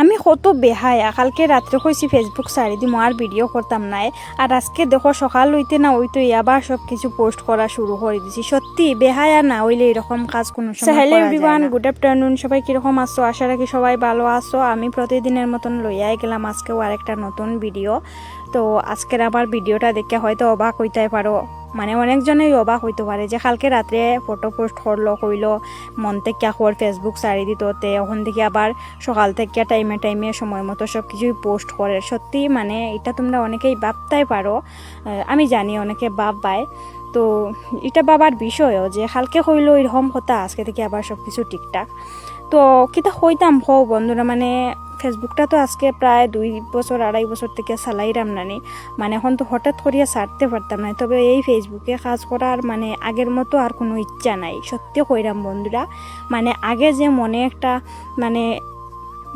আমি কত বেহায়া কালকে রাত্রে কইছি ফেসবুক সারি দিম আর ভিডিও করতাম নাই আর আজকে দেখো সকাল হইতে না হইতে আবার সব কিছু পোস্ট করা শুরু করে দিছি সত্যি বেহায়া না হইলে এরকম কাজ কোনো সময় করা যায় না। হ্যালো এভরিওয়ান, গুড আফটারনুন, সবাই কিরকম আছো? আশা রাখি সবাই ভালো আছো। আমি প্রতিদিনের মতন লইয়াই গেলাম আজকেও আরেকটা নতুন ভিডিও। তো আজকের আবার ভিডিওটা দেখে হয়তো অবাক হইতে পারো, মানে অনেকজনেই অবাক হইতে পারে যে কালকে রাত্রে ফটো পোস্ট করলো কইলো মন থেকে আবার ফেসবুক সারি দিত তে ওখান থেকে আবার সকাল থেকে টাইমে সময় মতো সব কিছুই পোস্ট করে। সত্যি মানে এটা তোমরা অনেকেই ভাবতেই পারো, আমি জানি অনেকে ভাববায়। তো এটা ভাবার বিষয়ও যে কালকে হইলো এরকম কথা, আজকে থেকে আবার সব কিছু ঠিকঠাক। তো কিতা হইতাম হও বন্ধুরা, মানে ফেসবুকটা তো আজকে প্রায় 2-2.5 বছর থেকে চালাইরাম নানি, মানে এখন তো হঠাৎ করিয়া ছাড়তে পারতাম না। তবে এই ফেসবুকে কাজ করার মানে আগের মতো আর কোনো ইচ্ছা নাই, সত্যি কইরাম বন্ধুরা। মানে আগে যে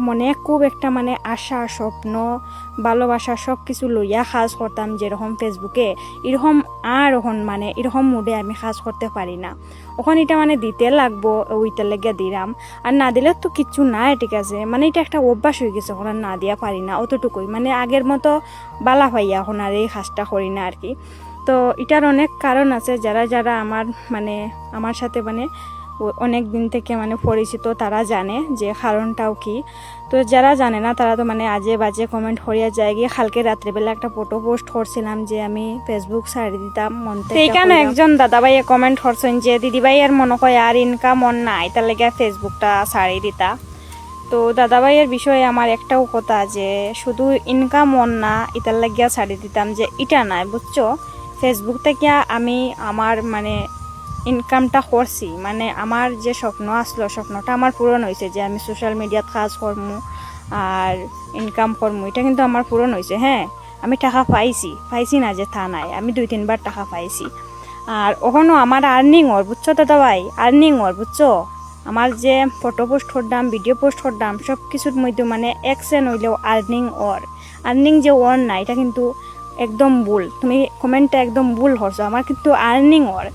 মনে খুব একটা মানে আশা, স্বপ্ন, ভালোবাসা সব কিছু লইয়া কাজ করতাম যেরকম ফেসবুকে, এরকম আর এখন মানে এরকম মুডে আমি কাজ করতে পারি না। ওখানে এটা মানে দিতে লাগবো, ওইটা লেগে দিলাম, আর না দিলে তো কিচ্ছু নাই, ঠিক আছে। মানে এটা একটা অভ্যাস হয়ে গেছে, ওখানে না দিয়া পারি না অতটুকুই, মানে আগের মতো বালা পাইয়া এখন আর এই কাজটা করি না আর কি। তো এটার অনেক কারণ আছে, যারা আমার সাথে মানে অনেক দিন থেকে মানে পরিচিত তারা জানে যে কারণটাও কি। তো যারা জানে না তারা তো মানে আজে বাজে কমেন্ট করিয়া যায় গিয়ে। কালকে রাত্রেবেলা একটা ফটো পোস্ট করছিলাম যে আমি ফেসবুক ছাড়ি দিতাম মন থেকে, এইখানে একজন দাদাভাইয়ে কমেন্ট করছেন যে দিদিভাই আর মনে হয় আর ইনকাম মন নাই, তার লেগে ফেসবুকটা ছাড়ি দিতা। তো দাদাভাইয়ের বিষয়ে আমার একটাও কথা যে শুধু ইনকাম মন না এটার লাগিয়া ছাড়ি দিতাম যে এটা নাই, বুঝছো। ফেসবুক থেকে আমি আমার মানে ইনকামটা করছি, মানে আমার যে স্বপ্ন আসলো স্বপ্নটা আমার পূরণ হয়েছে যে আমি সোশ্যাল মিডিয়াত কাজ করবো আর ইনকাম করবো, এটা কিন্তু আমার পূরণ হয়েছে। হ্যাঁ, আমি টাকা পাইছি না যে তা নাই, আমি 2-3 বার টাকা পাইছি। আর ওখানেও আমার আর্নিং ওর, বুঝছো দাদা ভাই, আর্নিং ওর, বুঝছো। আমার যে ফটো পোস্ট করতাম, ভিডিও পোস্ট করতাম, সব কিছুর মধ্যে মানে এক্সেন হইলেও আর্নিং ওর। আর্নিং যে ওর না এটা কিন্তু একদম ভুল, তুমি কমেন্টটা একদম ভুল করছো, আমার কিন্তু আর্নিং ওর।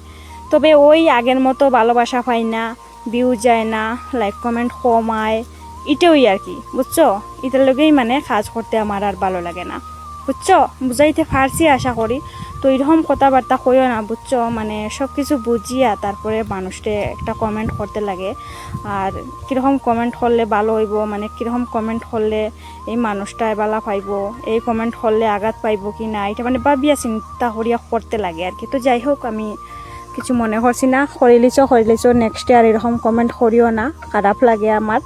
তবে ওই আগের মতো ভালোবাসা পাই না, ভিউ যায় না, লাইক কমেন্ট কমায়, এটাই আর কি, বুঝছো। এটার লগেই মানে কাজ করতে আমার আর ভালো লাগে না, বুঝছো। বুঝাইতে পারছি আশা করি। তো এরকম কথাবার্তা কইও না, বুঝছো। মানে সব কিছু বুঝিয়া তারপরে মানুষকে একটা কমেন্ট করতে লাগে, আর কীরকম কমেন্ট করলে ভালো হইব, মানে কীরকম কমেন্ট করলে এই মানুষটায় ভালো পাইব, এই কমেন্ট করলে আঘাত পাইব কি না, এটা মানে ভাবিয়া চিন্তা করিয়া করতে লাগে আর কি। তো যাই হোক, আমি কিছু মনে করছি না, করিলিছ নেক্সটে আর এরকম কমেন্ট করিও না, খারাপ লাগে আমার।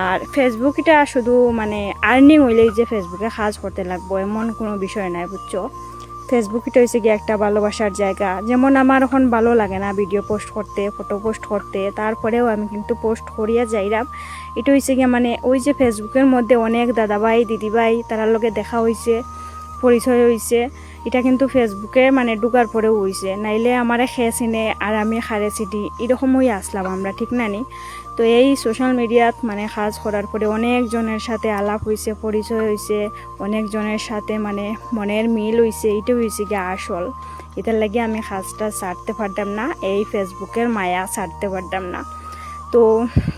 আর ফেসবুক এটা শুধু মানে আর্নিং হইলেই যে ফেসবুকে কাজ করতে লাগবো এমন কোনো বিষয় নাই, বুঝছো। ফেসবুক এটা হয়েছে গিয়ে একটা ভালোবাসার জায়গা। যেমন আমার এখন ভালো লাগে না ভিডিও পোস্ট করতে, ফটো পোস্ট করতে, তারপরেও আমি কিন্তু পোস্ট করিয়া যাইলাম। এটা হয়েছে গিয়ে মানে ওই যে ফেসবুকের মধ্যে অনেক দাদাভাই দিদিভাই তারার লগে দেখা হয়েছে, পরিচয় হয়েছে, এটা কিন্তু ফেসবুকে মানে ঢুকার পরেও হয়েছে, নাইলে আমারে খেয়ে চিনে আর আমি খারে চিটি এরকমই আসলাম আমরা, ঠিক না নি। তো এই সোশ্যাল মিডিয়াত মানে কাজ করার পরে অনেকজনের সাথে আলাপ হয়েছে, পরিচয় হয়েছে, অনেকজনের সাথে মানে মনের মিল হয়েছে, এটা হয়েছে গিয়ে আসল। এটার লাগে আমি কাজটা ছাড়তে পারতাম না, এই ফেসবুকের মায়া ছাড়তে পারতাম না। তো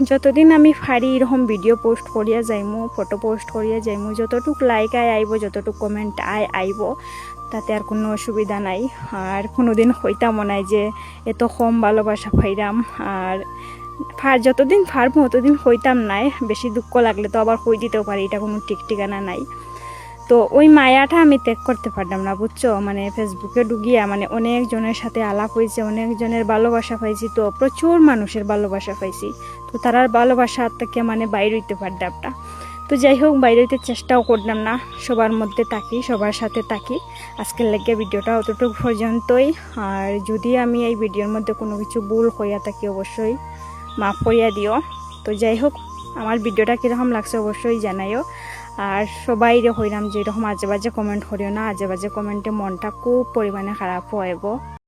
যতদিন আমি পারি এরকম ভিডিও পোস্ট করিয়া যাইমু, ফটো পোস্ট করিয়া যাইমু, যতটুক লাইক আইব, যতটুক কমেন্ট আইব, তাতে আর কোনো অসুবিধা নাই। আর কোনোদিন হইতামও নাই যে এত কম ভালোবাসা পাইরাম। আর যতদিন পারবো ততদিন হইতাম নাই, বেশি দুঃখ লাগলে তো আবার হই দিতেও পারি, এটা কোনো ঠিক ঠিকানা নাই। তো ওই মায়াটা আমি ত্যাগ করতে পারলাম না, বুঝছো। মানে ফেসবুকে ঢুকিয়া মানে অনেকজনের সাথে আলাপ হয়েছে, অনেকজনের ভালোবাসা পাইছি, তো প্রচুর মানুষের ভালোবাসা পাইছি। তো তারার ভালোবাসা থেকে মানে বাইরে হইতে পারলাম না। তো যাই হোক, বাইরে হইতে চেষ্টাও করলাম না, সবার মধ্যে থাকি, সবার সাথে থাকি। আজকের লেগে ভিডিওটা অতটুকু পর্যন্তই। আর যদি আমি এই ভিডিওর মধ্যে কোনো কিছু ভুল হইয়া থাকি অবশ্যই মাফ করিয়া দিও। তো যাই হোক, আমার ভিডিওটা কীরকম লাগছে অবশ্যই জানাইও। আর সবাই হইলাম যে এরকম আজে বাজে কমেন্ট করিও না, আজে বাজে কমেন্টে মনটা খুব পরিমাণে খারাপ হইব।